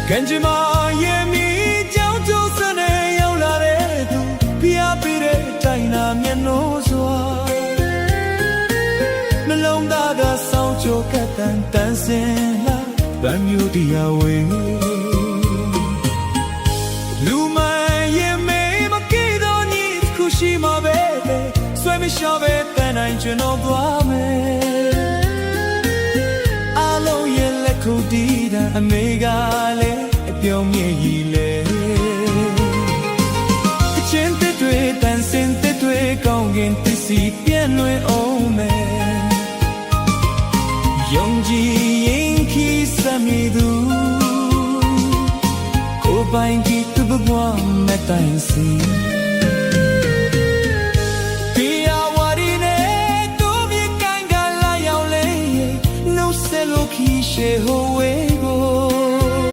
ကန်ချင်မာရဲ့မီကြောင်ကျိုးစနေရောက်လာတဲ့သူပြားပေးတဲ့တိုင်နာမျက်နှာစွာနှလုံးသားကဆောင်းချိုကတန်တန်စင်လာဗမ်းမျိုးတရားဝင်လူမိုင်းရဲ့မေမကိတော့ညီခုရှိမှာပဲဆွဲမလျှော့ပဲတန်တိုင်းကျွန်တော်သွားမယ်အားလုံးရဲ့လက်ခုပ်တီးတာအမေကလည်းအပြုံးမြည်ကြီးလေအချင်းတစ်တွေတန်စင်တစ်တွေကောင်းကင်တစီပြည့်လွင်အောင်မယ်ယုံကြည်ရင်ခီးစမီသူကိုပိုင်ကီသူဘွားမဲ့တိုင်စီ